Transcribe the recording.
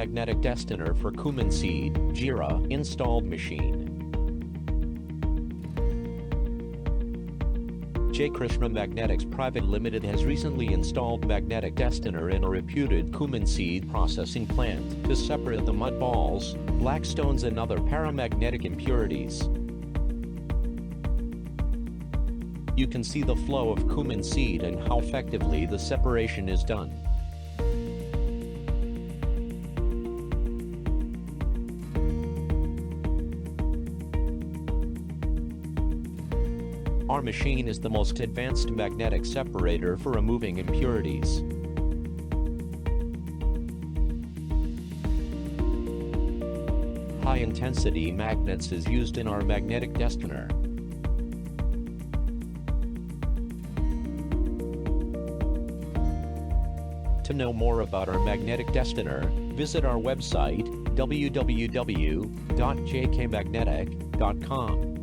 paramagnetic Destoner for Cumin seed, Jeera, installed machine. Jaykrishna Magnetics Pvt Limited has recently installed magnetic Destoner in a reputed Cumin seed processing plant to separate the mud balls, black stones and other paramagnetic impurities. You can see the flow of Cumin seed and how effectively the separation is done. Our machine is the most advanced magnetic separator for removing impurities. High-intensity magnets is used in our magnetic Destoner. To know more about our magnetic Destoner, visit our website www.jkmagnetic.com.